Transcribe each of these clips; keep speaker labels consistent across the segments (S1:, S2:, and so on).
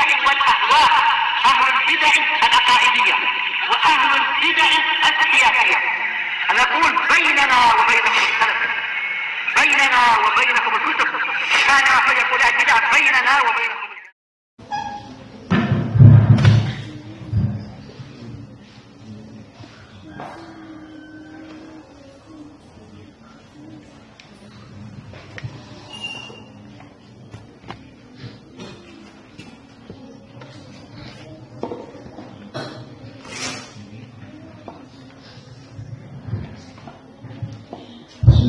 S1: البدع والأهواء، أهل البدع العقائدية وأهل البدع السياسية. نقول بيننا وبينكم السلف، بيننا وبينكم الكتب، كان فيقول البدع بيننا وبينكم.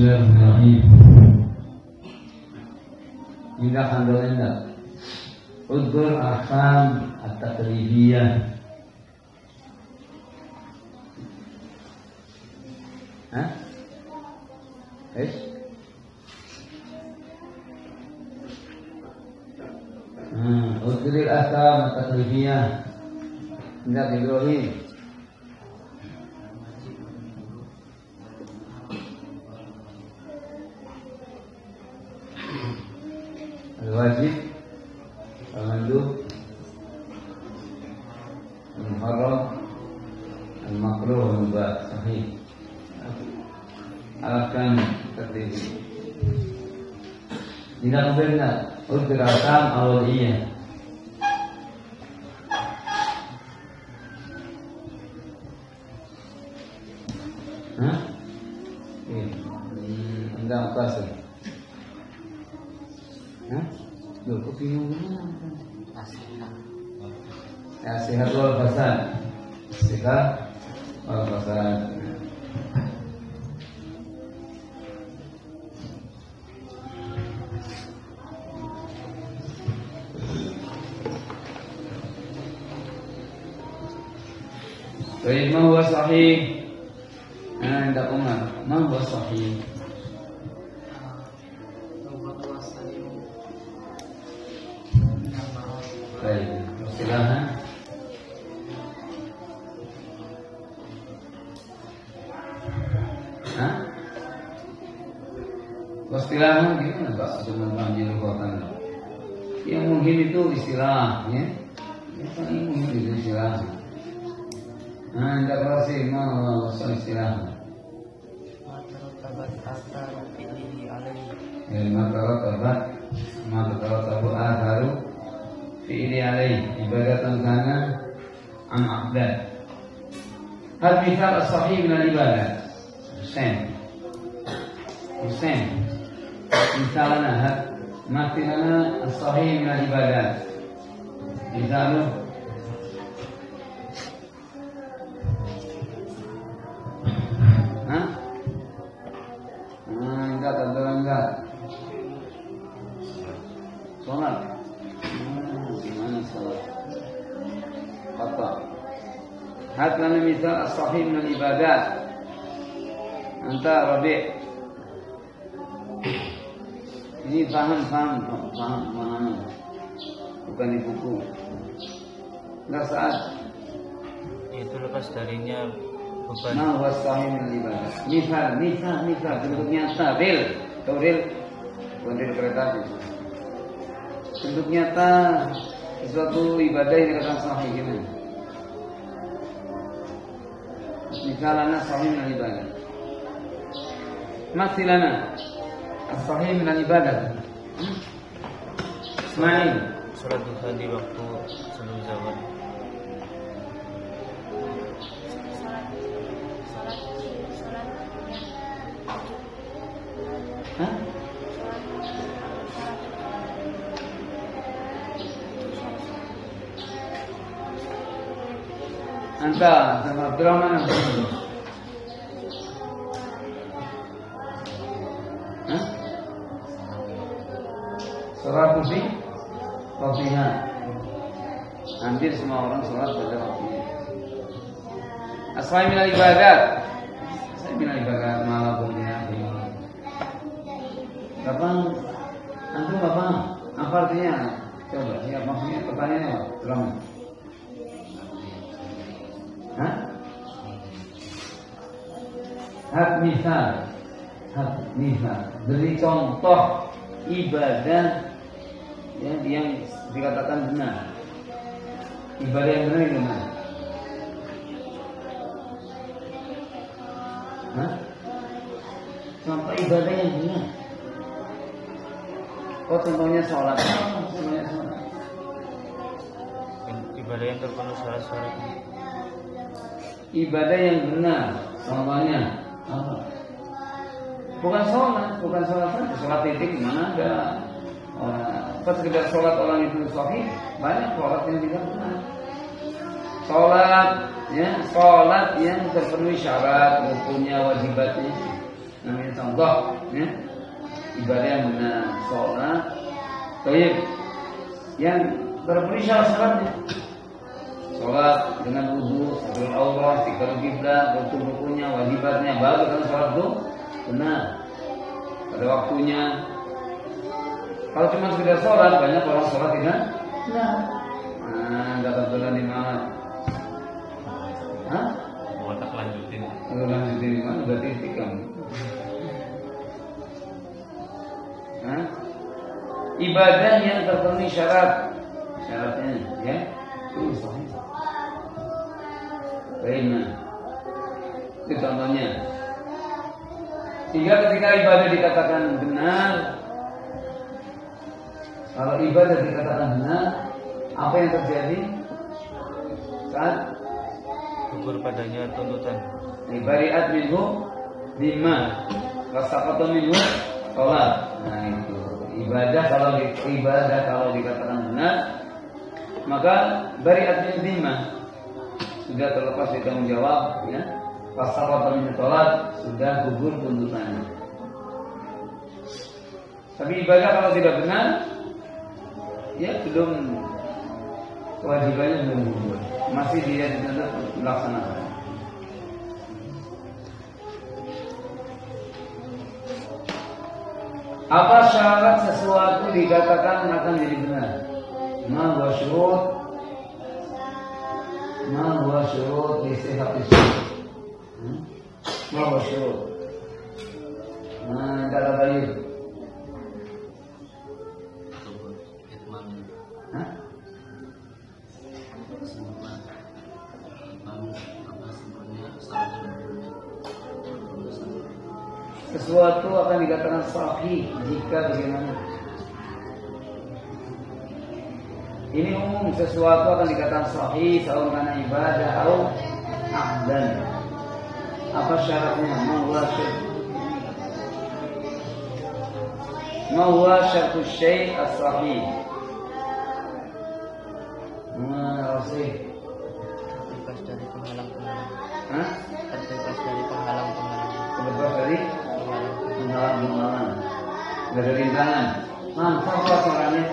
S2: Bismillahirrahmanirrahim. Indah alhamdulillah. Udhur ahkam at-takribiyah. Hah? Is? Udhur ahkam at-takribiyah. Indah Ibrahim. Al-wajib, al-mandub, al-muharram, al-makruh, al-mubah, sahih. Al-ahkam at-takribiyah. Tidak benar, udhur ahkam al-wad'iyah. Hah? Enggak kasih. Hah? Loh, kok bingung gimana? Nasihat wal fasad. Nasihat wal fasad. Baik, ma huwa sahih? Anda Umar, ma huwa sahih? Baik, silakan. Hah? Istilah gimana Pak? Sebenarnya dilupakan. Yang mungkin itu istilah, ya. Yang mungkin itu istilah. Nah, tidak pasti mau istilah. Maka tabat fi'li alaih ibadatan kana am aqdad. Hal mithal as-sahih min al-ibadah. Hussein misalnya mathilana as-sahih min al-ibadah. Misalnya enggak sholat. Gimana sholat? Apa? Hadlana misal as-sahih min al-ibadat. Anta Rabi'. Ini paham. Bukan di buku. Enggak saat.
S3: Itu lepas darinya beban.
S2: Nah, was-sahih min al-ibadat. Misal bentuk nyata, real. Tahu real? Bukan real kereta api. Bentuk nyata sesuatu ibadah yang dikatakan sahih gimana? Misalnya sahih min al-ibadah. Masilana as-sahih min al-ibadah. Ismail,
S3: Salat duha di waktu sebelum zawal.
S2: Hah? Anta sama Abdurrahman. Hah? Salat fi waktunya. Hampir semua orang salat pada waktunya. As-sahih min al-ibadat. Saya min al-ibadat malah punya. Kapan? Antum apa? Apa artinya? Coba, ya maksudnya pertanyaannya apa? Terang. Hah? Hak misal. Beri contoh ibadah yang dikatakan benar. Ibadah yang benar itu mana? Hah? Contoh ibadah yang benar. Oh, contohnya sholat. Contohnya sholat.
S3: Ibadah yang terpenuhi syarat-syarat.
S2: Ibadah yang benar. Contohnya apa? Bukan sholat saja. Sholat titik mana ada. Pas sekedar sholat orang itu sahih, banyak sholat yang tidak benar. Sholat yang terpenuhi syarat, rukunnya, wajibatnya. Namanya contoh, ya. Ibadah yang benar, sholat, baik, yang terpenuhi syarat-syaratnya. Sholat dengan wudu, satrul aurat, tikar kiblat, rukun-rukunnya, wajibatnya, baru kan sholat itu benar pada waktunya. Kalau cuma sekedar sholat, banyak orang sholat tidak benar. Nggak kebetulan di mana? Hah?
S3: Mau tak lanjutin?
S2: Lanjutin di mana? Udah titik kamu. Ibadah yang terpenuhi syaratnya, ya, itu sahih. Baiklah, itu contohnya. Sehingga ketika ibadah dikatakan benar, kalau ibadah dikatakan benar, apa yang terjadi saat
S3: gugur padanya tuntutan.
S2: Ibariat minhu lima, wasaqata minhu sholat. Nah itu ibadah kalau dikatakan benar, maka bariat minhu lima, sudah terlepas dari tanggung jawab, ya. Wasaqata minhu sholat, sudah gugur tuntutannya. Tapi ibadah kalau tidak benar, ya belum, kewajibannya belum gugur, masih dia dituntut melaksanakan. Apa syarat sesuatu dikatakan akan jadi benar? Ma huwa syurut li sihhatis syai'. Ma huwa syurut. Kata baik. Sesuatu akan dikatakan sahih jika bagaimana? Ini umum, sesuatu akan dikatakan sahih kalau karena ibadah atau aqdan. Apa syaratnya? Ma huwa syartu syai' as-sahih.
S3: Terbebas dari penghalang-penghalang.
S2: Hah?
S3: Terbebas dari penghalang-penghalang.
S2: Terbebas dari penghalang-penghalang. Nggak ada rintangan. Mantap kok acaranya.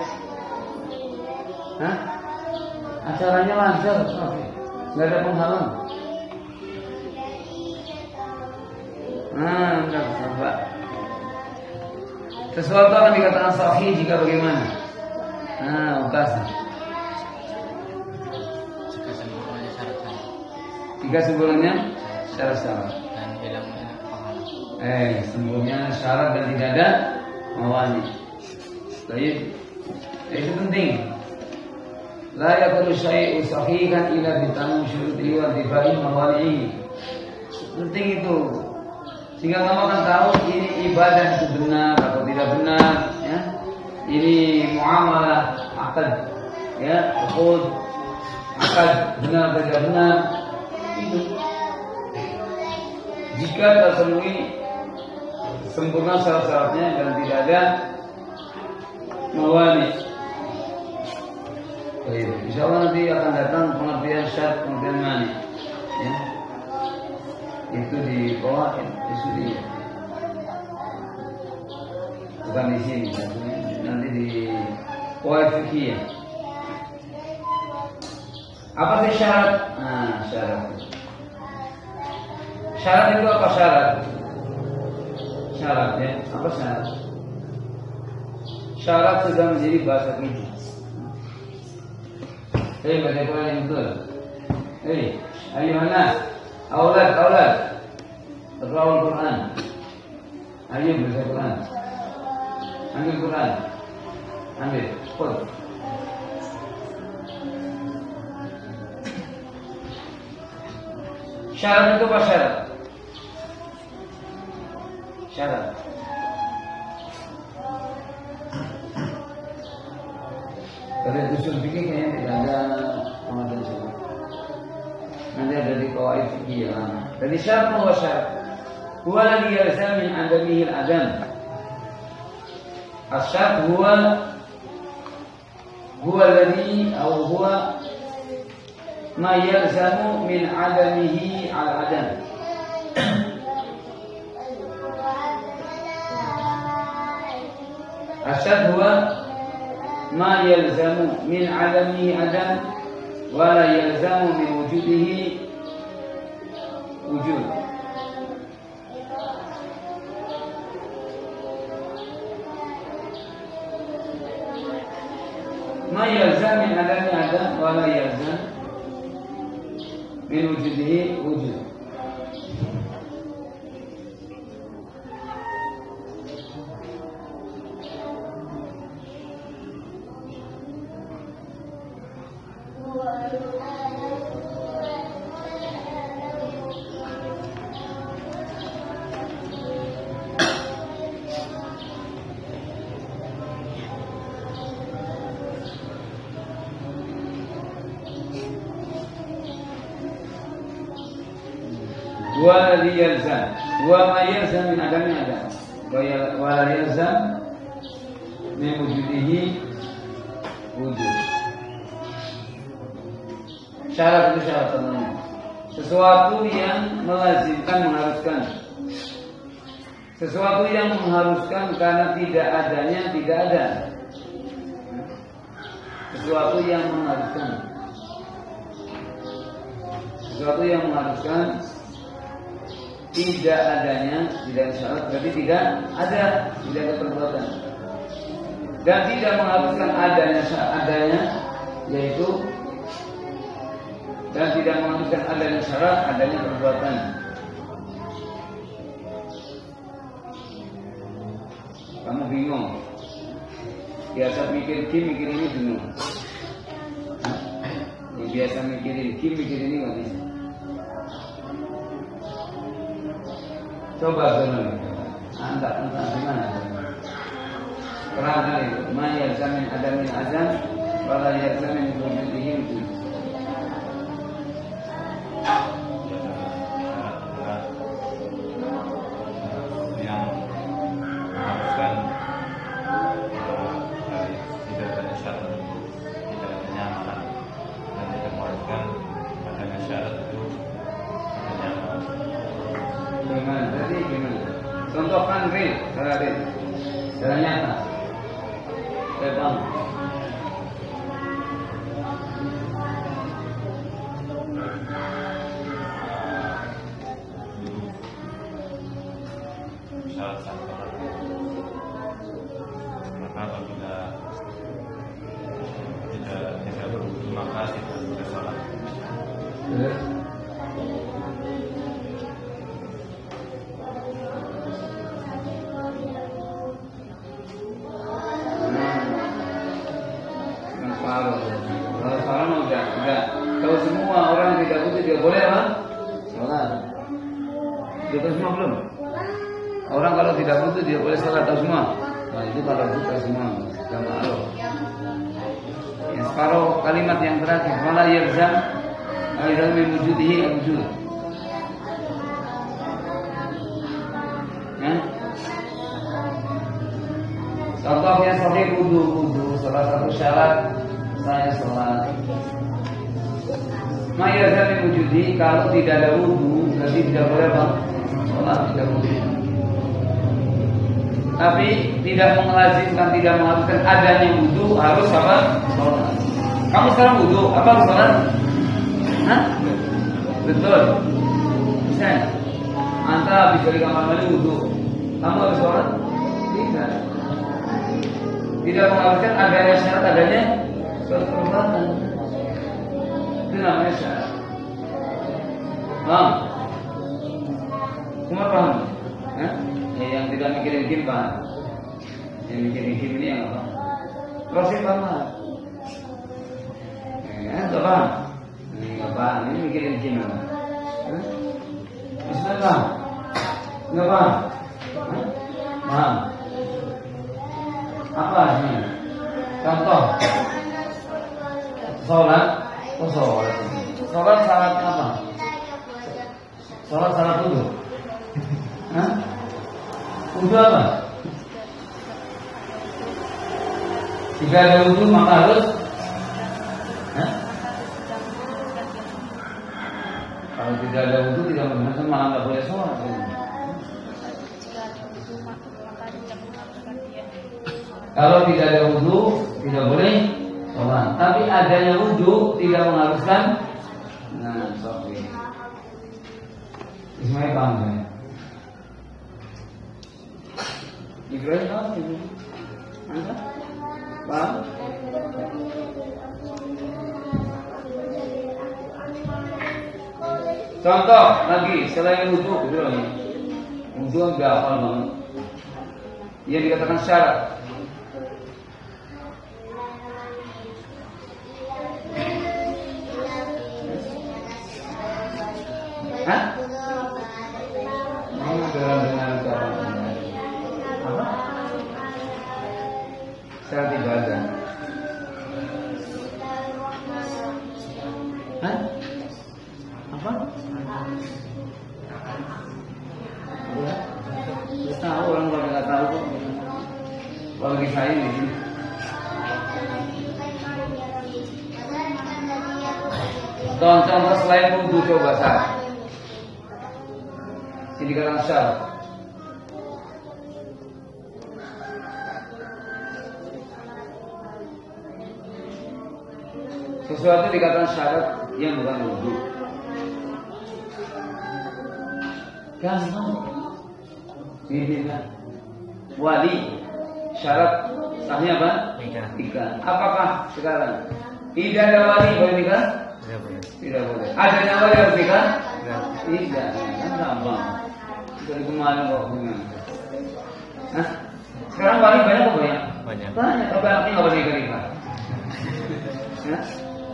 S2: Hah? Acaranya lancar, nggak ada penghalang. Enggak sabar. Sesuatu akan dikatakan sahih jika bagaimana? Ukasa. Jika sempurnanya syarat-syarat.
S3: Dan hilangnya penghalang.
S2: Sempurnya syarat dan tidak ada mawani. Baik. Itu penting. La yakunu syai'u sahihan illa bitamam syuruti wa intifa'i mawani'i. Penting itu. Sehingga kamu akan tahu ini ibadah itu benar atau tidak benar, ya. Ini muamalah akad, ya, uqud, akad benar atau tidak benar. Itu jika terpenuhi sempurna syarat-syaratnya dan tidak ada mawani. Insya Allah nanti akan datang pengertian syarat, pengertian mani, ya. Itu di bawah di bukan di sini, nanti di bawah fikih. Apa sih syarat? Syarat itu apa syarat? Syarat, ya, apa syarat? Syarat sudah menjadi bahasa kita. Baca Quran yang betul. Ayo mana? Aulad. Iqra'ul Quran. Ayo baca Quran. Ambil Quran. Ambil. Qul. Syarat itu apa syarat? Syarat. Dari usul fikih kayaknya tidak ada pengadilan syarat. Nanti ada di qawaid fikih ya. Jadi syarat apa syarat? Huwa alladhi yalzam min adamihi al-adam. Asyarat huwa alladhi atau huwa ma yalzamu min adamihi al-adam. Asyad huwa ma yalzamu min adamihi adam wa la yalzamu min wujudihi wujud. Ma yalzam min adamihi adam wa la yalzam min wujudihi wujud. Waladhi yalzam wa ma yalzam min adami adam wa la yalzam min wujudihi wujud. Syarat itu syarat pertama. Sesuatu yang melazimkan, mengharuskan. Sesuatu yang mengharuskan karena tidak adanya tidak ada. Sesuatu yang mengharuskan. Sesuatu yang mengharuskan tidak adanya, tidak syarat berarti tidak ada perbuatan. Dan tidak mengharuskan adanya yaitu dan tidak mengharuskan adanya syarat adanya perbuatan. Kamu bingung, biasa mikir ini bingung. Biasa mikirin ini nggak bisa. Coba dulu, anda gimana? Kerana itu, ma yalzamin adamin azam, wala yalzamin wujudihi wujud.
S4: Yang mengharuskan tidak adanya syarat itu tidak adanya amalan, dan tidak mengharuskan adanya syarat itu adanya amalan.
S2: Gimana? Jadi gimana? Contohkan real, secara nyata. Saya paham.
S4: Syarat sah sholat. Maka apabila tidak berwudu maka tidak boleh sholat.
S2: Kalau udah tahu semua orang tidak butuh dia boleh apa? Sholat. Dia tahu semua belum? Orang kalau tidak butuh dia boleh sholat tahu semua. Nah itu kalau butuh semua sudah ma'ruf. Yang separuh kalimat yang terakhir wala yalzam aidan min wujudihi wujud. Contohnya sahih wudu salah satu syarat saya sholat. Maya dari wujudi kalau tidak ada wudu berarti tidak boleh bang sholat tidak boleh. Tapi tidak melazimkan, tidak mengharuskan adanya wudu harus apa? Sholat. Kamu sekarang wudu apa harus sholat? Hah? Betul. Bisa. Anta habis dari kamar mandi wudu, kamu harus sholat? Tidak. Tidak mengharuskan adanya syarat adanya suatu perbuatan. Itu namanya syarat. Paham? Semua paham? Yang tidak mikirin kim paham? Yang mikirin kim ini yang apa? Proses paham? Enggak paham? Ini enggak paham, ini mikirin kim apa? Paham? Paham? Apa ini? Contoh. Sholat. Oh sholat. Sholat syaratnya apa? Sholat syarat wudu. Hah? Wudu apa? Jika ada wudu maka harus. Hah? Kalau tidak ada wudu tidak menggunakan malah nggak boleh sholat. Kalau tidak ada wudu tidak boleh sholat. Tapi adanya wudu tidak mengharuskan. Nah, sorry. Ismail paham ya? Ibrahim paham ini? Anda paham? Contoh lagi selain wudu, wudu enggak hafal banget. Yang dikatakan syarat. Hah? Dengan apa? Syarat ibadah. Hah? Apa? Ya, tahu orang kalau nggak tahu kok. Bagi saya ini. Contoh selain wudu coba syarat. Ini dikatakan syarat. Sesuatu dikatakan syarat yang bukan wudu. Gampang. Ini kan wali syarat sahnya apa? Nikah. Apakah sekarang tidak ada wali boleh nikah?
S3: Tidak boleh.
S2: Tidak boleh. Adanya wali harus nikah?
S3: Tidak.
S2: Kan gampang. Dari kemarin kok gimana? Nah, sekarang wali banyak apa banyak?
S3: Banyak.
S2: Banyak. Tapi anaknya nggak boleh nikah.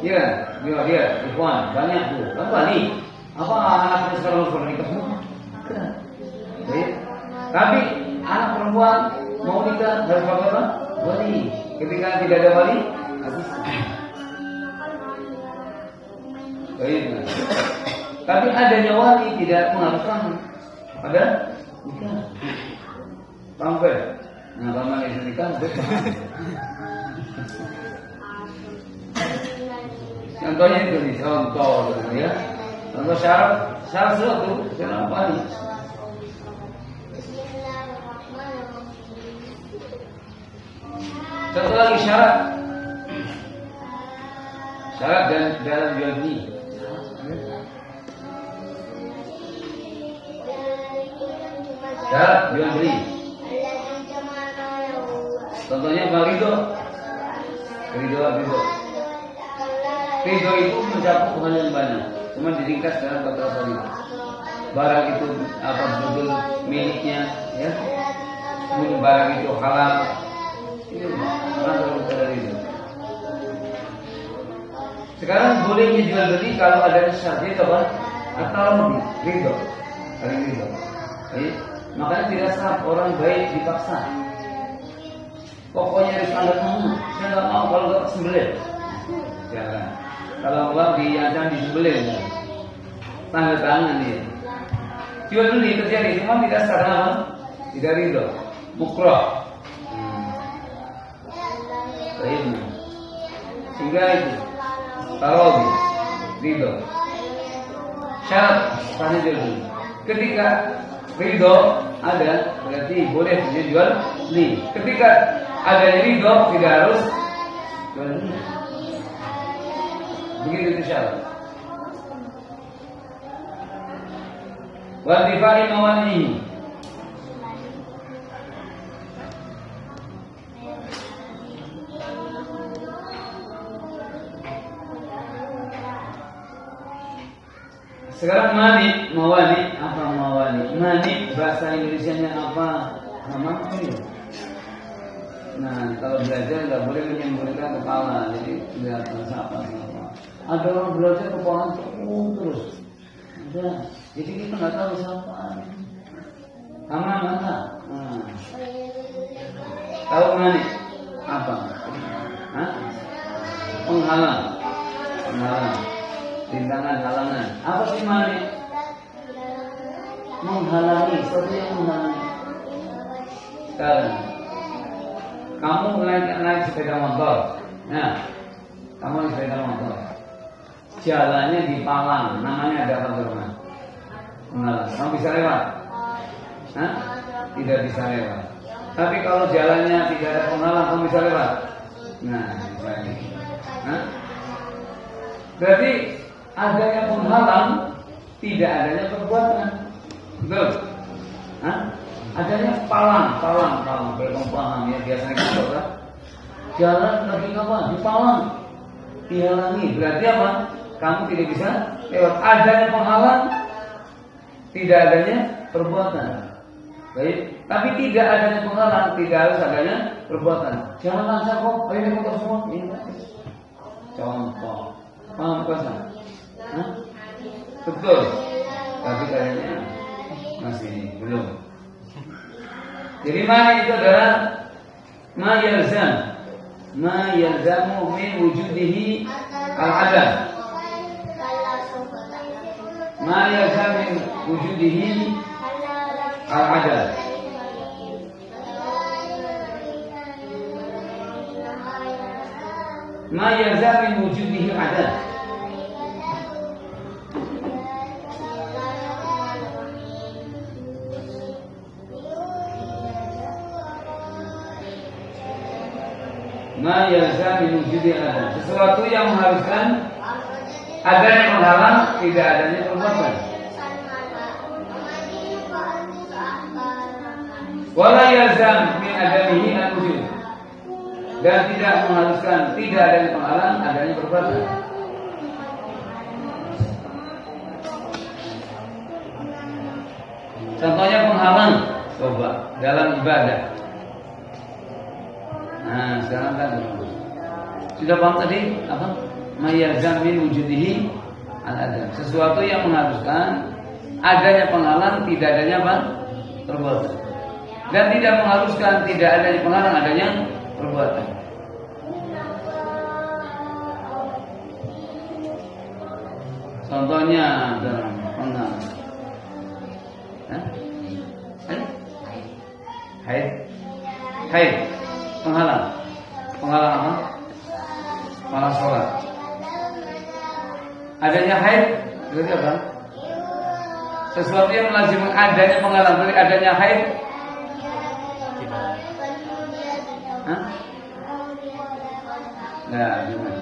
S2: Iya, dia, Ikhwan banyak tuh. Kan wali. Apa anaknya sekarang harus nikah semua? Kan. Baik. Tapi anak perempuan mau nikah harus pakai apa? Wali. Ketika tidak ada wali, habis. Baik. Tapi adanya wali tidak mengharuskan pada nikah. Paham kan? Nah, kalau mau nikah, betul. Contohnya itu nih, contoh ya. Contoh syarat sesuatu, syarat wali. Contoh lagi syarat dan dalam jual beli. Syarat jual beli. Contohnya apa? Ridho. Ridho itu mencakup hal yang banyak. Cuma diringkas dalam beberapa ridho. Barang itu apa betul miliknya, ya. Kemudian barang itu halal. Ini orang kalau ridho. Sekarang bolehnya jual beli kalau ada syarat itu apa? Atau ridho. Saling ridho. Makanya tidak sah orang baik dipaksa. Pokoknya harus tanda tangan. Saya nggak mau kalau nggak sembelih. Jangan. Kalau nggak diancam disembelih. Tanda tangan dia. Jual beli terjadi, cuma tidak sah apa? Tidak ridho. Mukroh. Baik. Sehingga itu tarawih ridho. Syarat sahnya jual beli. Ketika ridho ada berarti boleh jual beli. Ketika ada ridho tidak harus jual beli. Begitu itu syarat. Wa difai mawani. Sekarang mani, mawani, apa mawani? Mani bahasa Indonesianya apa? Nama apa ya? Nah, kalau belajar nggak boleh menyembunyikan kepala, jadi kelihatan siapa. Ada orang belajar kepala terus, ada. Jadi kita nggak tahu siapa. Sama mata. Tahu mani? Apa? Hah? Penghalang. Penghalang. Rintangan, halangan. Apa sih mani? Menghalangi, sesuatu yang menghalangi. Sekarang kamu naik sepeda motor. Nah, kamu naik sepeda motor. Jalannya di Palang, namanya ada apa rumah? Penghalang. Kamu bisa lewat? Hah? Tidak bisa lewat. Tapi kalau jalannya tidak ada penghalang, kamu bisa lewat? Nah, bisa ini. Hah? Berarti adanya penghalang, tidak adanya perbuatan. Betul? Hah? Adanya palang. Belum paham ya, biasanya kita kan jalan lagi apa? Di palang, dihalangi. Berarti apa? Kamu tidak bisa lewat. Adanya penghalang, tidak adanya perbuatan. Baik. Tapi tidak adanya penghalang, tidak harus adanya perbuatan. Jangan lancar kok, ayo motor semua. Ini contoh. Paham kuasa? Hah? Betul. Tapi kayaknya masih belum. Jadi mana itu adalah ma yalzamu min wujudihi al-adam. Ma yalzamu min wujudihi al-adam. Ma yalzamu min wujudihi al-adam. Ma yalzam min wujudi ada, sesuatu yang mengharuskan adanya penghalang, tidak adanya perbuatan. Wala yalzam min adamihi al-wujud, dan tidak mengharuskan tidak adanya penghalang, adanya perbuatan. Contohnya penghalang, coba dalam ibadah. Nah, sekarang kan sudah paham tadi apa? Mayazam min wujudihi al-adam. Sesuatu yang mengharuskan adanya penghalang, tidak adanya apa? Perbuatan. Dan tidak mengharuskan tidak adanya penghalang, adanya perbuatan. Contohnya dalam penghalang. Haid. Penghalang apa? Malah sholat. Adanya haid berarti apa? Sesuatu yang melazimkan adanya penghalang, berarti adanya haid. Hah? Nah, gimana?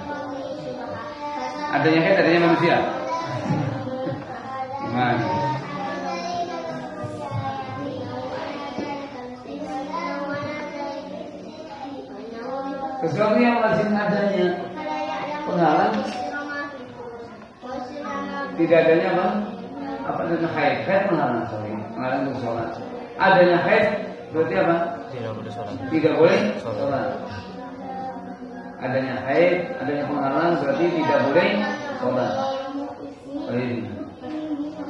S2: Adanya haid, adanya manusia. Gimana? Sesuatu yang lazim adanya penghalang, tidak adanya apa? Apa namanya haid? Haid penghalang, penghalang untuk sholat. Adanya haid berarti apa? Tidak boleh sholat. Adanya haid, adanya penghalang berarti tidak boleh sholat.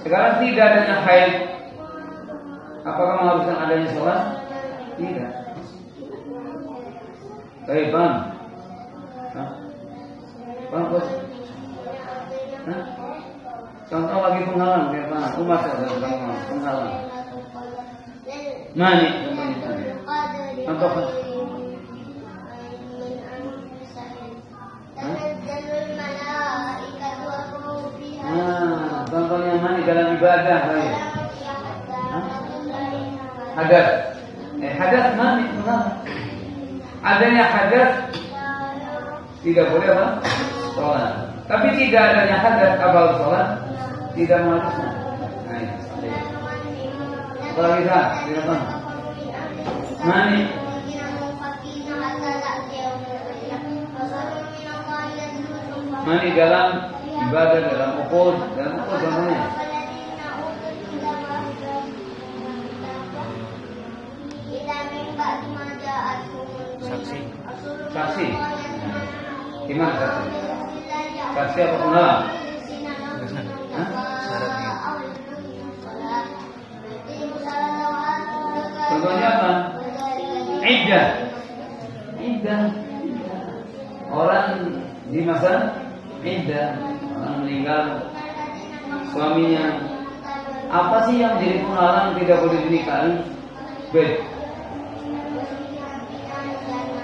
S2: Sekarang tidak adanya haid, apakah mengharuskan adanya sholat? Tidak. Baik, paham? Paham, bos? Contoh lagi penghalang, kayak paham? Umat penghalang. Mani, contoh apa? Contohnya mani dalam ibadah, baik. Hadas. Hadas mani, penghalang. Adanya hadas tidak boleh apa? Sholat. Tapi tidak adanya hadas abal sholat tidak mengharuskan. Nah, ini. Kalau kita tidak paham. Mani. Mani dalam ibadah, dalam ukur contohnya. Saksi. Gimana saksi? Saksi apa penghalang? Iddah. Iddah. Orang di masa iddah, orang meninggal suaminya. Apa sih yang menjadi penghalang tidak boleh dinikahi? Bet.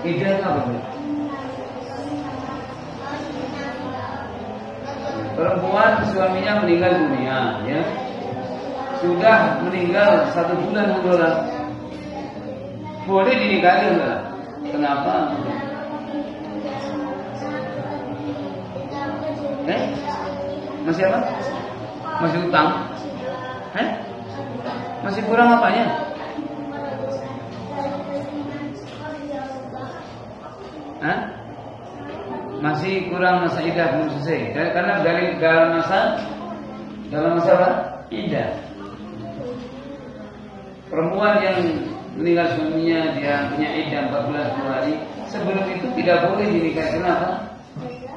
S2: Iddah apa bet? Perempuan suaminya meninggal dunia, ya. Sudah meninggal 1 bulan saudara. Boleh dinikahi enggak? Kenapa? Masih apa? Masih utang? Masih kurang apanya? Masih kurang masa iddah belum selesai. Karena dalam masa apa? Iddah. Perempuan yang meninggal suaminya dia punya iddah 14 hari. Sebelum itu tidak boleh dinikahi. Kenapa?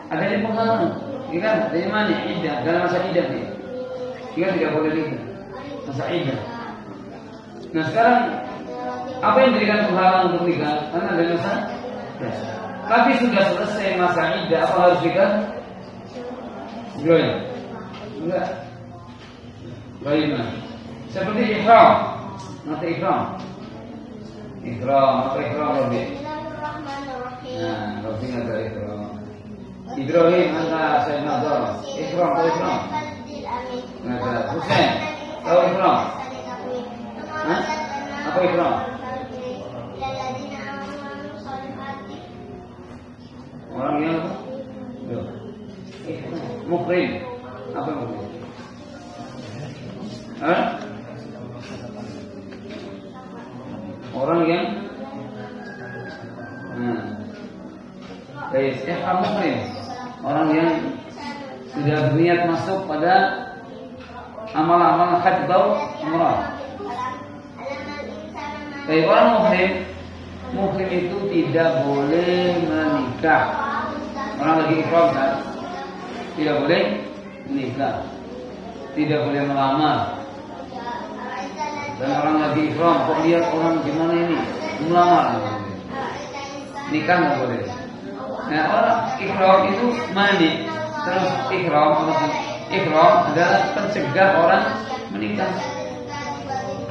S2: Adanya penghalang. Kan dari mana iddah dalam masa iddah dia? Dia tidak boleh nikah. Masa iddah. Nah sekarang apa yang menjadikan penghalang untuk nikah? Karena ada masa iddah. Tapi sudah selesai masa iddah, apa harus nikah? Enggak. Bagaimana? Seperti ihram. Mata ihram. Apa ihram Robi? Nah, Robi ada ihram. Ibrahim anta Sayyid Nazar. Ihram. Nah, Husain. Tahu ihram? Apa ihram? Orang yang muhrim. Apa muhrim? Orang yang ihram muhrim. Orang yang sudah berniat masuk pada amal-amal haji atau umrah. Orang muhrim itu tidak boleh menikah. Orang lagi ihram kan? Tidak boleh menikah. Tidak boleh melamar. Dan orang lagi ihram kok lihat orang gimana ini melamar. Nikah nggak boleh. Nah orang ihram itu mandi. Terus ihram adalah pencegah orang menikah.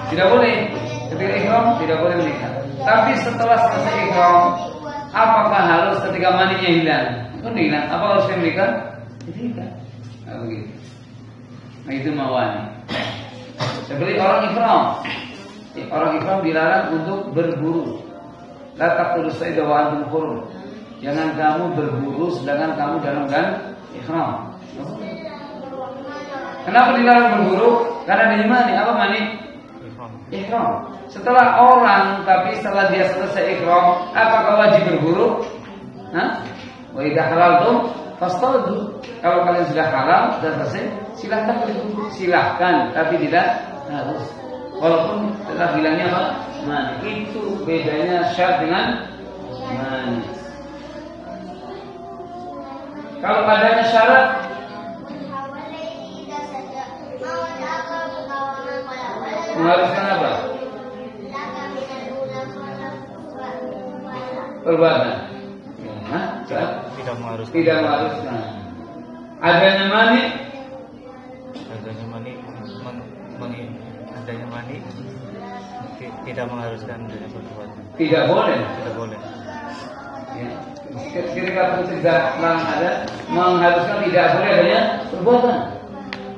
S2: Tidak boleh. Ketika ihram tidak boleh menikah. Tapi setelah selesai ihram, apakah harus ketika maninya hilang? Hilang. Apa harus menikah? Tidak. Nah, begitu. Nah itu mawani. Seperti orang ihram. Orang ihram dilarang untuk berburu. La taqtulus sayda wa antum hurum. Jangan kamu berburu sedangkan kamu dalam keadaan ihram. Kenapa dilarang berburu? Karena dari mani. Apa mani? Ihram. Setelah orang, tapi setelah dia selesai ihram, apakah wajib berburu? Wa idza halaltum fastadu. Kalau kalian sudah halal dan selesai, silahkan berburu. Silahkan, tapi tidak harus. Walaupun telah hilangnya apa? Mani. Itu bedanya syarat dengan mani. Kalau adanya syarat mengharuskan apa? Perbuatan. Tidak mengharuskan. Adanya mani.
S3: Tidak mengharuskan perbuatan.
S2: Tidak boleh. Ya. Ketika pencegahan ada mengharuskan tidak boleh adanya perbuatan.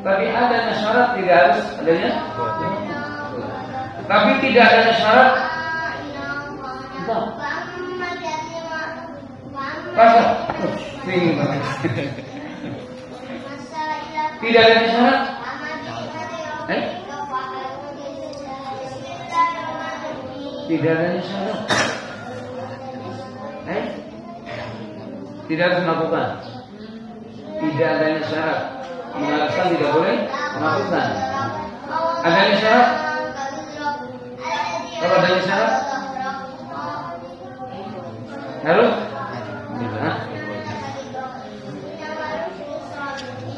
S2: Tapi adanya syarat tidak harus adanya perbuatan. Tapi tidak adanya syarat. Pasal. Bingung banget. Tidak adanya syarat. Tidak adanya syarat. Tidak harus melakukan. Tidak adanya syarat. Mengharuskan tidak boleh melakukan. Adanya syarat. Kalau adanya syarat harus.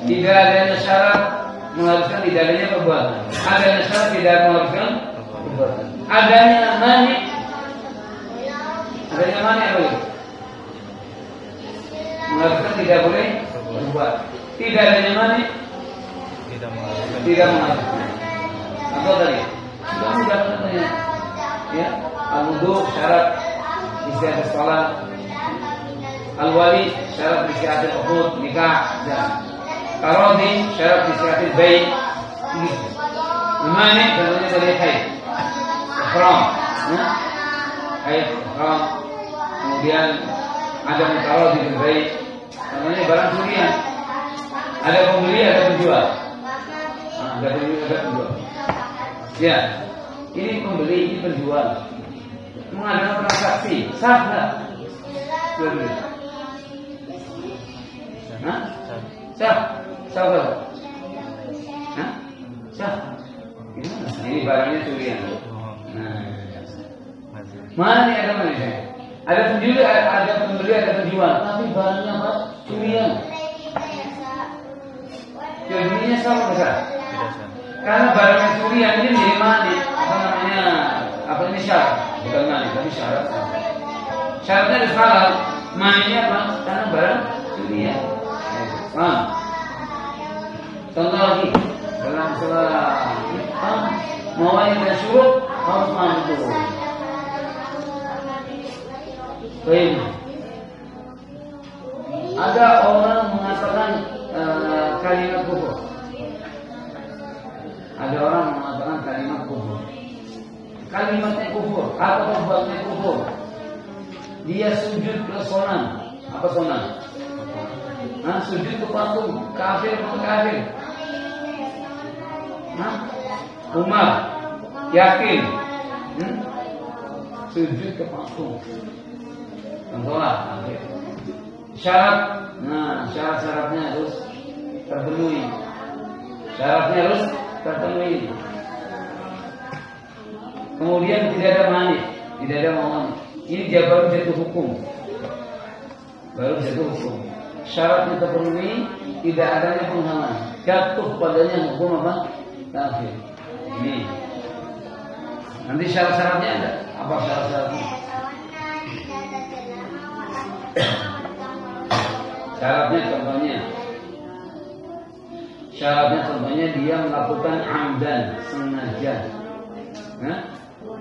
S2: Tidak adanya syarat mengharuskan tidak adanya perbuatan. Adanya syarat tidak mengharuskan perbuatan. Adanya mani Adanya mani apa itu? Mengharuskan tidak boleh berbuat. Tidak adanya mani
S3: Tidak mengharuskan.
S2: tidak mengharuskan. Apa tadi? Sudah mudah katanya. Ya, al-wudu syarat istiadat sholat, al-wali syarat istiadat uqud nikah, dan tarodi syarat istiadat bayi. Mani contohnya dari haid, ihram, haid, ihram. Kemudian ada tarodi dan bayi. Namanya barang curian. Ada pembeli, ada penjual. Ada pembeli, ada penjual. Ya, ini pembeli, ini penjual. Mengadakan transaksi, sah nggak? Boleh. Hah? Sah, sah nggak? Hah? Sah. Gimana? Ini barangnya curian. Nah, mana nih ada mana nih? Ada penjual, ada pembeli, ada penjual. Tapi barangnya apa? Curian. Jadinya sama besar.
S3: Tidak sah.
S2: Karena barangnya curian ini menjadi mani. Apa namanya? Apa ini syarat? Bukan mani, tapi syarat. Syaratnya ada halal. Maninya apa? Karena barang curian. Paham? Contoh lagi dalam masalah mawani dan syuruk harus mandi dulu. Baik. Ada orang mengatakan kalimat kufur. Ada orang mengatakan kalimat kufur. Kalimatnya kufur atau perbuatannya kufur. Dia sujud ke sonam. Apa sonam? Sujud ke patung. Kafir atau kafir? Umar yakin sujud ke patung. Contohlah kafir. Syarat, syarat-syaratnya harus terpenuhi. Syaratnya harus terpenuhi. Kemudian tidak ada mani, tidak ada mawani. Ini dia baru jatuh hukum. Baru jatuh hukum. Syaratnya terpenuhi, tidak adanya penghalang. Jatuh padanya hukum apa? Kafir. Ini. Nanti syarat-syaratnya ada. Apa syarat-syaratnya? Syaratnya contohnya dia melakukan amdan, sengaja.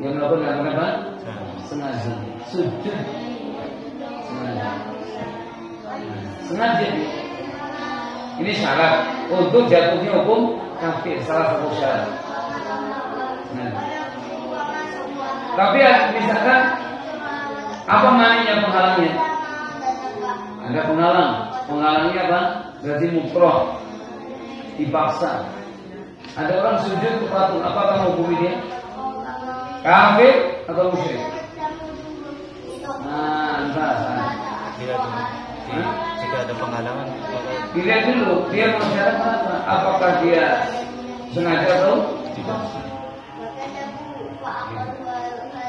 S2: Dia melakukan apa? Sengaja. Sujud sengaja. Sengaja. Ini syarat untuk jatuhnya hukum kafir, salah satu syarat. Tapi misalkan apa maninya penghalangnya? Ada penghalang. Penghalangnya apa? Berarti mukroh, dipaksa. Ada orang sujud ke patung, apa kamu hukumi dia? Kafir atau musyrik? Entah.
S3: Jika ada penghalangan,
S2: Dilihat dulu, dia mengerjakan apa? Apakah dia sengaja atau
S3: tidak.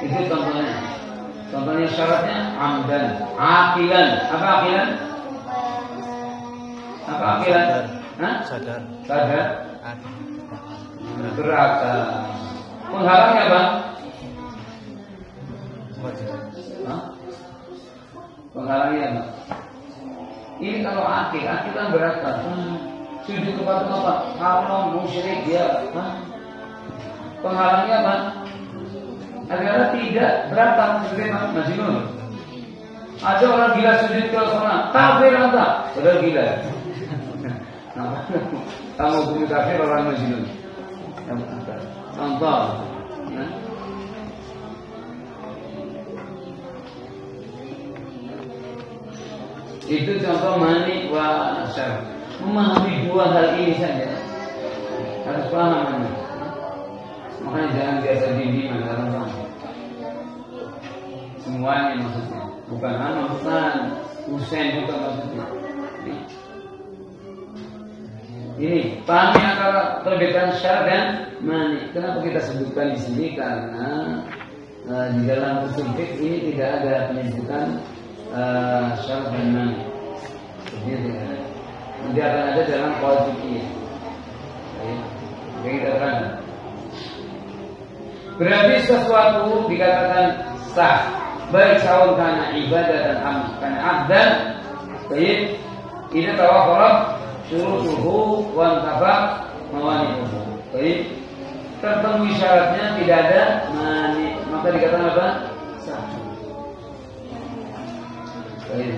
S2: Itu contohnya. Contohnya syaratnya amdan, akilan. Apa akilan? Apa akilan?
S3: Sadar.
S2: Sadar. Berakal. Penghalangnya apa? Penghalangnya apa? Ini kalau akil kan berakal. Sujud ke patung apa? Haram, musyrik dia. Penghalangnya apa? Agar tidak berakal seperti Majnun. Ada orang gila sujud ke sana, kafir apa? Padahal gila. Kamu hukum kafir orang Majnun. Contoh. Itu contoh mani wa syar. Memahami dua hal ini saja harus paham ini. Makanya jangan biasa bimbingan dalam paham. Semuanya maksudnya, bukan Husain bukan maksudnya. Ini pahami antara perbedaan syar dan mani. Kenapa kita sebutkan di sini? Karena di dalam usul fiqh ini tidak ada penyebutan syar dan mani. Nanti akan ada dalam qaul fikih. Yang kita terangkan. Berarti sesuatu dikatakan sah baik saun karena ibadah dan amal karena abdan baik ini tawakkal syurutuhu wa tabak mawani'uhu baik terpenuhi syaratnya tidak ada mani maka dikatakan apa sah baik.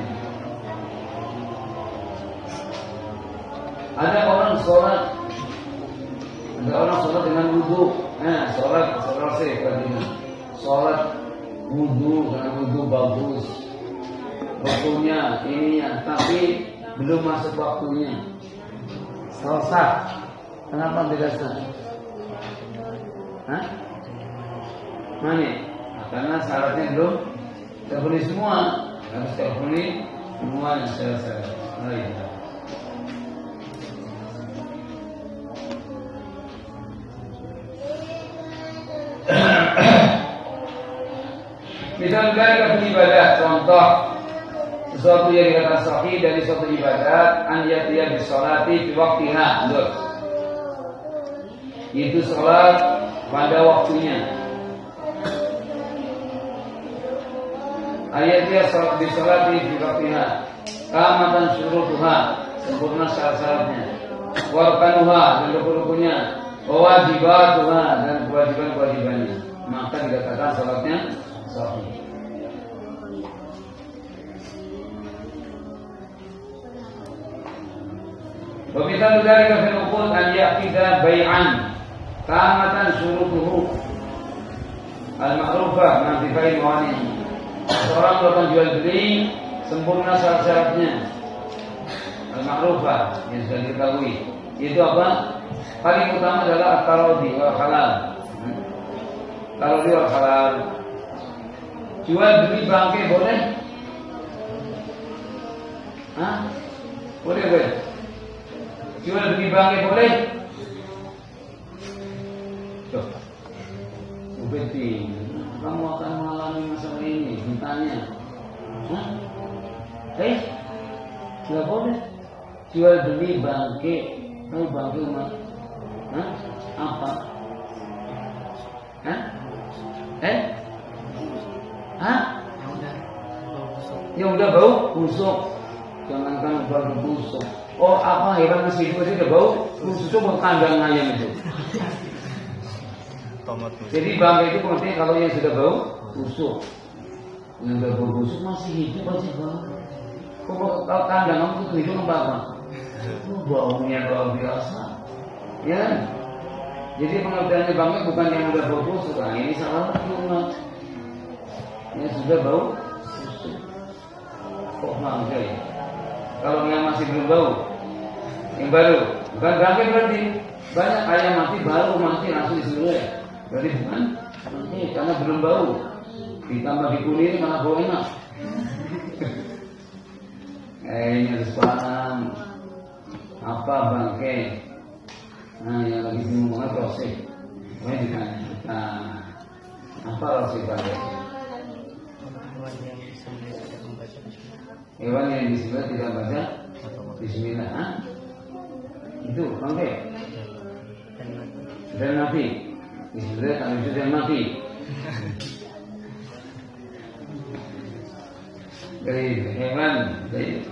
S2: Ada orang sholat dengan wudhu. Nah, sholat wudhu dengan wudhu bagus, waktunya ininya, tapi belum masuk waktunya. Sah. Kenapa tidak sah? Hah? Mana? Nah, karena syaratnya belum terpenuhi semua. Harus terpenuhi semua yang syarat. Misalnya dari ibadah, contoh sesuatu yang dikatakan sahih dari suatu ibadat, aniyatiyah bisolati di waktiha, itu sholat pada waktunya. Aniyatiyah bisolati di waktiha, kamatan syurutuha, sempurna syarat-syaratnya, warkanuha dan rukun-rukunnya, wajibatuha dan kewajiban-kewajibannya, maka dikatakan sholatnya sahih. Wabitan dari kafirukul an yaqida bay'an kamatan syurutuhu al-ma'rufah nantifain mawani. Seorang melakukan jual beli sempurna syarat-syaratnya al-ma'rufah yang sudah diketahui. Itu apa? Paling utama adalah at-taradhi wal halal. Taradhi wal halal. Jual beli bangkai boleh? Hah? Boleh. Jual beli bangkai boleh? Coba. Ubedi, kamu akan mengalami masalah ini, ditanya. Hah? Tidak boleh. Jual beli bangkai, kamu bangkai rumah. Hah? Apa? Hah? Hah? Yang udah bau busuk. Jangankan baru busuk. Oh, apa hewan masih hidup udah bau busuk buat kandang ayam itu. Jadi bangkai itu penting kalau yang sudah bau busuk. Yang udah bau busuk masih hidup masih bau. Kalau kandang kamu itu hidup apa? Baunya bau biasa. Ya. Jadi pengertiannya bangkai bukan yang udah bau busuk. Nah, ini salah umat. Yang sudah bau busuk. Kok bangkai? Kalau yang masih belum bau, yang baru, bukan bangkai berarti banyak ayam mati baru mati langsung disembelih. Berarti bukan mati karena belum bau. Ditambah dikunyah malah bau enak. Ini harus paham apa bangkai. Nah, yang lagi ngomongnya proses. Boleh ditanya. Nah, apa proses bangkai? Hewan yang disembelih tidak baca bismillah. Hah? Itu bangkai dan mati. Disembelih kalau itu dan mati. Dari hewan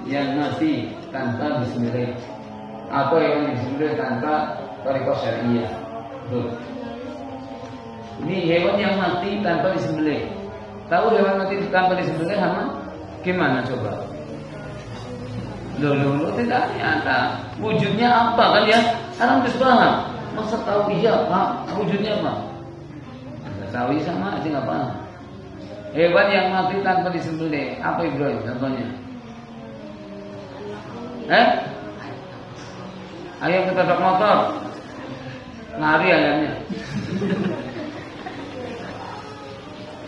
S2: yang mati tanpa disembelih. Atau hewan yang disembelih tanpa tariqah syariah. Betul. Ini hewan yang mati tanpa disembelih. Tahu hewan mati tanpa disembelih sama? Gimana coba? Loh, tidak nyata. Wujudnya apa kan ya? Orang harus paham. Masa tahu iya Pak? Wujudnya apa? Tidak tahu sama aja nggak paham. Hewan yang mati tanpa disembelih, apa Ibrahim contohnya? Ayam ketabrak motor, lari ayamnya.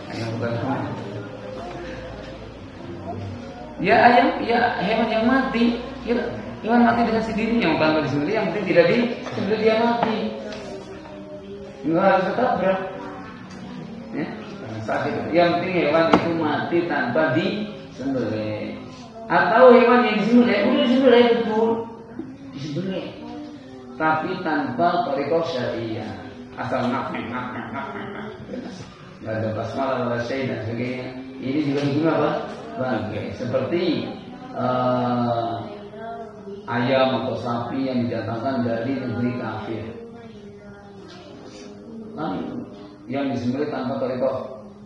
S2: Ayam ketabrak motor. Ya ayam, ya hewan yang mati, ya, hewan mati dengan sendirinya, bukan disembelih, yang penting tidak disembelih dia mati. Enggak harus ketabrak. Ya, yang penting hewan itu mati tanpa disembelih. Atau hewan yang disembelih, udah disembelih betul, disembelih, tapi tanpa tariqah syariah, asal nak. nggak ada basmalah, wala syai' dan sebagainya. Ini juga hukumnya apa? Bangkai. Seperti ayam atau sapi yang didatangkan dari negeri kafir, kan yang disembelih tanpa tariqah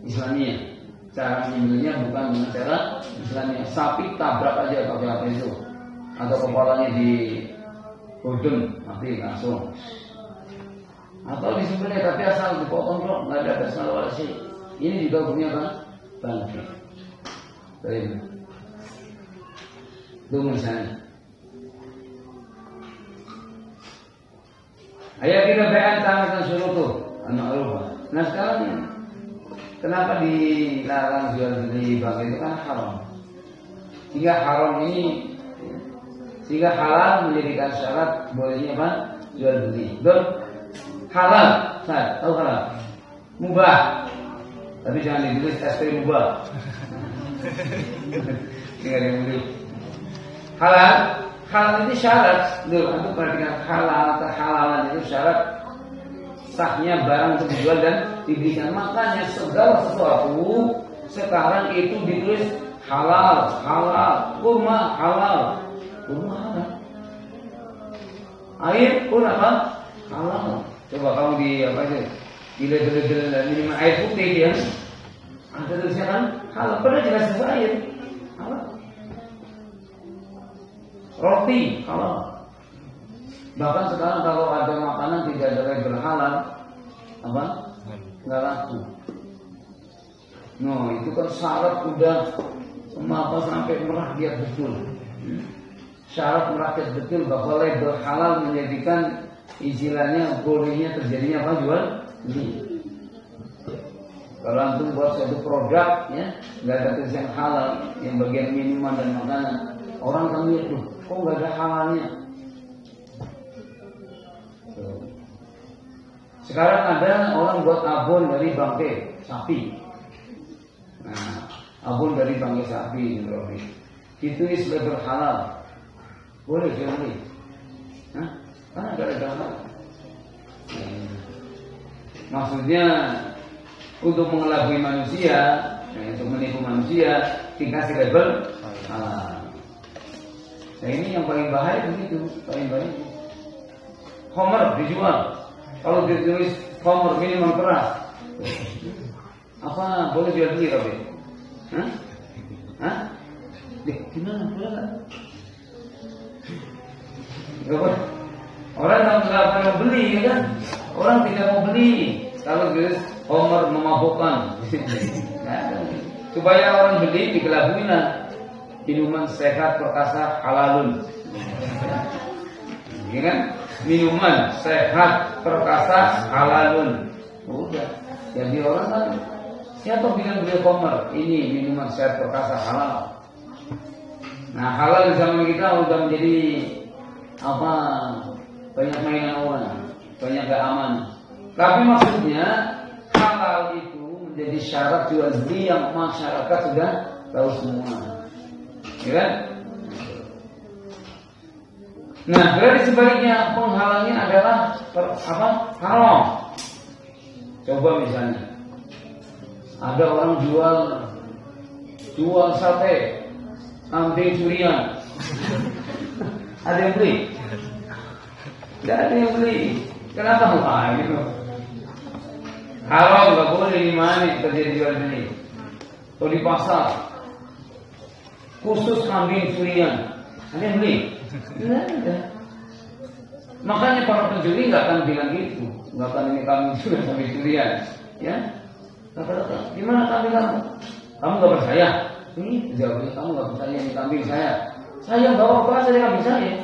S2: Islamiyah. Cara menyembelihnya bukan dengan cara Islamiyah. Sapi tabrak aja pakai apa itu, atau kepalanya di bodem mati langsung. Atau disembelih tapi asal dipotong dong, nggak ada basmalah wala syai'. Ini juga hukumnya apa? Bangkai. Baik. Itu misalnya. Ayat kita bayan tamatan syurutuh al-ma'rufah. Nah sekarang kenapa dilarang jual beli bangkai itu? Kan haram. Sehingga haram ini, sehingga halal menjadikan syarat bolehnya apa? Jual beli. Dan halal, Ustaz, tahu halal? Mubah. Tapi jangan ditulis SP mubah. Tinggal ditulis. Halal. Halal itu syarat. Loh, aku perhatikan halal atau halalan itu syarat sahnya barang untuk dijual dan dibelikan. Makanya segala sesuatu sekarang itu ditulis halal, halal, kurma halal, kurma halal. Air pun apa? Halal. Coba kamu di apa itu? Di ledel-ledel minum air putih dia. Ada tulisnya kan halal. Padahal jelas itu air. Halal. Roti halal. Bahkan sekarang kalau ada makanan tidak ada label halal, apa? Nggak laku. No, itu kan syarat udah apa sampai merakyat betul. Syarat merakyat betul bahwa label halal menjadikan istilahnya bolehnya terjadinya apa jual beli. Kalau antum buat suatu produk ya nggak ada tulisan halal yang bagian minuman dan makanan, orang kan lihat tuh kok nggak ada halalnya. Sekarang ada orang buat abon dari bangkai sapi. Nah, abon dari bangkai sapi ditulis label halal, boleh jual beli. Hah? Karena nggak ada halal. Maksudnya untuk mengelabui manusia, untuk menipu manusia, dikasih label halal. Nah ini yang paling bahaya begitu, paling bahaya. Khamr dijual, kalau ditulis khamr minuman keras, apa boleh jual beli Robi? Hah? Hah? Gimana boleh? Gak boleh. Orang nggak mau beli, ya kan? Orang tidak mau beli kalau ditulis khamr memabukkan. Supaya orang beli dikelabui lah. Minuman sehat perkasa halalun. Ini kan minuman sehat perkasa halalun. Udah. Jadi orang kan siapa bilang beli khamr? Ini minuman sehat perkasa halal. Nah halal di zaman kita udah menjadi apa? Banyak mainan orang, banyak gak aman. Tapi maksudnya halal itu menjadi syarat jual beli yang masyarakat sudah tahu semua. Ya. Nah, berarti sebaliknya penghalangnya adalah apa? Haram. Coba misalnya ada orang jual sate kambing curian. Ada yang beli? Tidak ada yang beli. Kenapa? Wah, gitu. Haram, nggak boleh di mana terjadi jual beli. Atau di pasar. Khusus kambing curian, ada yang beli? Tidak ada. Makanya para pencuri nggak akan bilang gitu, nggak akan ini kambing curian, ya? Kata-kata, gimana kambing kamu? Kamu nggak percaya? Ini jawabnya kamu nggak percaya ini kambing saya. Saya bawa apa saja kambing saya.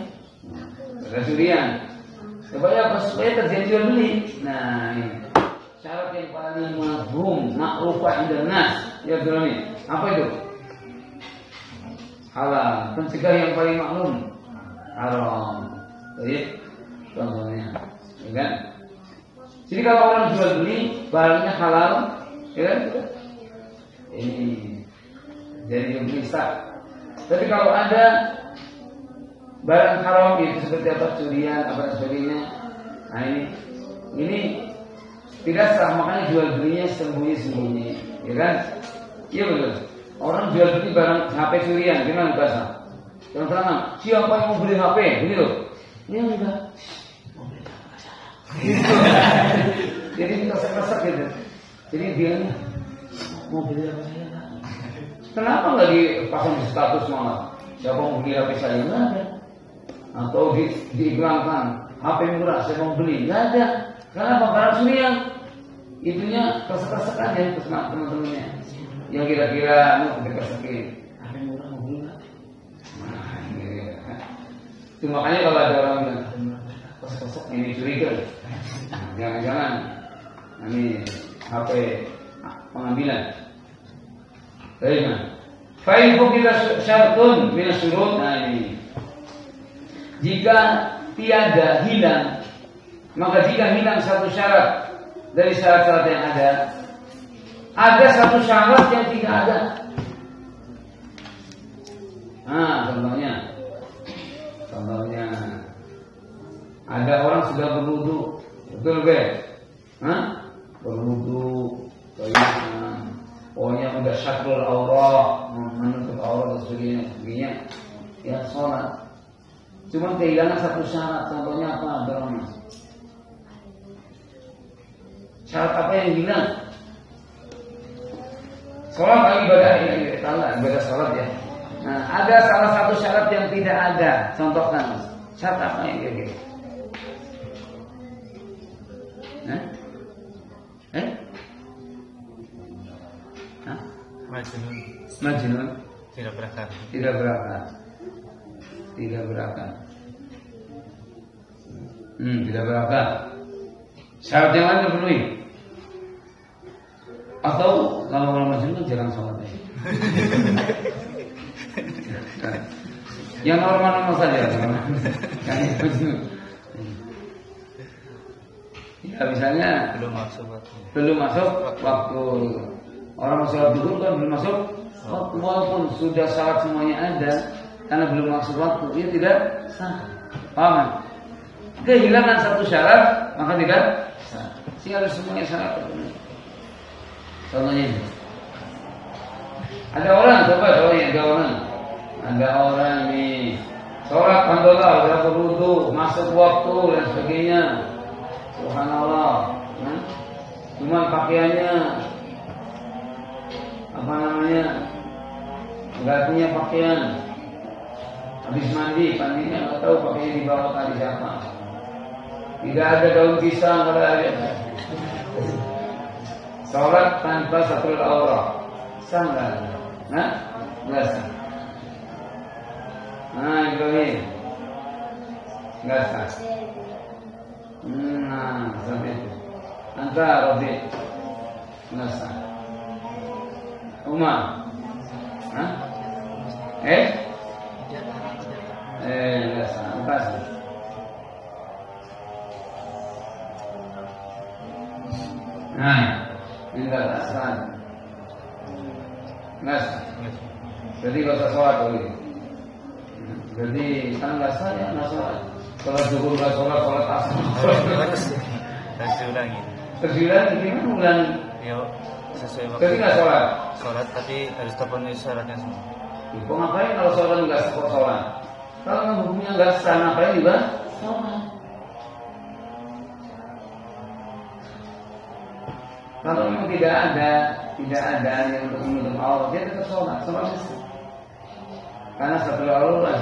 S2: Ada curian. Supaya terjadi jual beli. Nah, ini syarat yang paling ma'rufah indan nas. Ya betul ini. Apa itu? Halal. Pencegah yang paling maklum haram. Jadi contohnya, ya kan? Jadi kalau orang jual beli barangnya halal, ya kan? Ini jadi yang beli sah. Tapi kalau ada barang haram itu seperti apa curian apa sebagainya, nah ini Tidak sah, makanya jual belinya sembunyi-sembunyi, ya kan? Iya betul. Orang jual beli barang HP curian, gimana bahasa? Terang-terangan, siapa yang mau beli HP? Gini loh. Ya enggak. Jadi kesek-kesek gitu. Jadi dia mau beli apa saya enggak? Kenapa nggak dipasang di status malah? Siapa mau beli HP saya enggak ada? Atau diiklankan HP murah saya mau beli enggak ada? Kenapa? Barang curian. Itunya kesek-kesekan ya teman-temannya. Yang kira-kira mau kesek-kesekin. HP murah mau beli enggak? Itu makanya kalau ada orang yang kesek-kesek ini curiga. Jangan-jangan ini HP pengambilan. Baiklah. Fa'in kita syartun min syurut. Nah ini. Jika tiada hilang, maka jika hilang satu syarat dari syarat-syarat yang ada satu syarat yang tidak ada. Nah, contohnya ada orang sudah berwudu, betul be? Berwudu, pokoknya udah syakrul aurat, menutup aurat dan sebagainya, ya sholat. Cuma kehilangan satu syarat, contohnya apa? Berapa? Syarat apa yang hilang? Sholat ibadah ini, ibadah sholat ya. Nah, ada salah satu syarat yang tidak ada. Contohkan, syarat apa yang kira-kira? Majnun.
S3: Tidak berakal.
S2: Tidak berakal. Syarat yang lain terpenuhi. Atau kalau orang majnun kan jarang sholat ya. Yang normal-normal saja. Ya misalnya belum masuk waktu orang sholat duhur kan belum masuk waktu, walaupun sudah syarat semuanya ada, karena belum masuk waktu dia tidak sah. Paham? Kehilangan satu syarat maka tidak sah. Sehingga harus semuanya syarat terpenuhi. Contohnya ini. Ada orang nih sholat alhamdulillah udah berwudu, masuk waktu dan sebagainya. Subhanallah. Cuma pakaiannya nggak punya pakaian. Habis mandinya nggak tahu pakaian dibawa tadi siapa. Tidak ada daun pisang, kalau ada. Sholat tanpa satrul aurat sah nggak? Nggak sah. Ibrahim nggak sah. Sampai itu. Anta Robi nggak sah. Umar, nggak sah. Nggak sah. Nggak sah. Nggak sah. Jadi nggak usah sholat dulu. Jadi kan nggak sah ya nggak sholat. Sholat zuhur nggak sholat, sholat asar.
S3: Harus diulangi.
S2: Gimana ulangi?
S3: Ya sesuai waktu.
S2: Jadi nggak sholat.
S3: Sholat tapi harus terpenuhi syaratnya semua.
S2: Kok ngapain kalau sholat nggak sah sholat? Kalau hukumnya nggak sah ngapain juga sholat? Kalau memang tidak ada yang untuk menutup aurat, dia tetap sholat sah. Karena satu aurat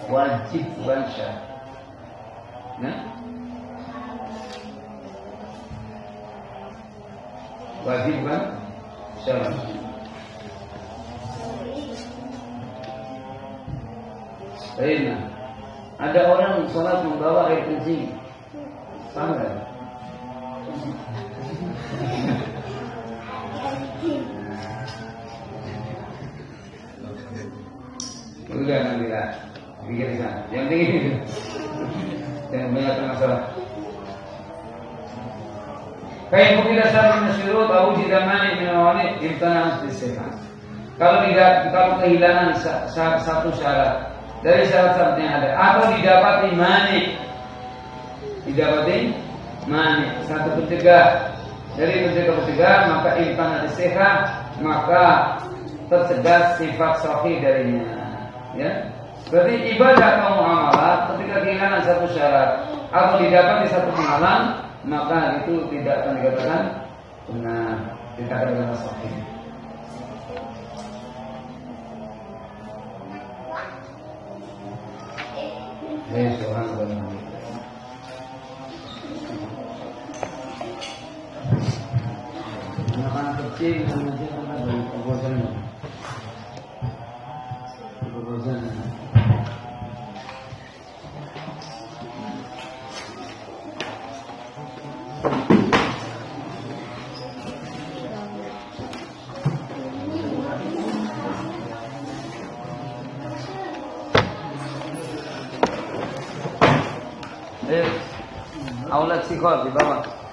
S2: wajib syarat. Wajib syarat. Ada orang sholat membawa air kencing, sangat. Udah nanti lah, pikir di sana. Yang tinggi, jangan banyak masalah. Kayak mungkin dasar masyhur tahu jika mana minawani imtanah disebut. Kalau kehilangan satu syarat dari syarat-syarat yang ada, atau didapati mani, satu pencegah. Dari pencegah maka imkan al-istihah, maka tercegah sifat sahih darinya. Ya. Berarti ibadah atau muamalah ketika kehilangan satu syarat atau didapati satu penghalang, maka itu tidak akan dikatakan benar, tidak akan dikatakan sahih. Seorang benar. Anak-anak kecil mengajar dari perbuatan. Aulat sikhot di bawah.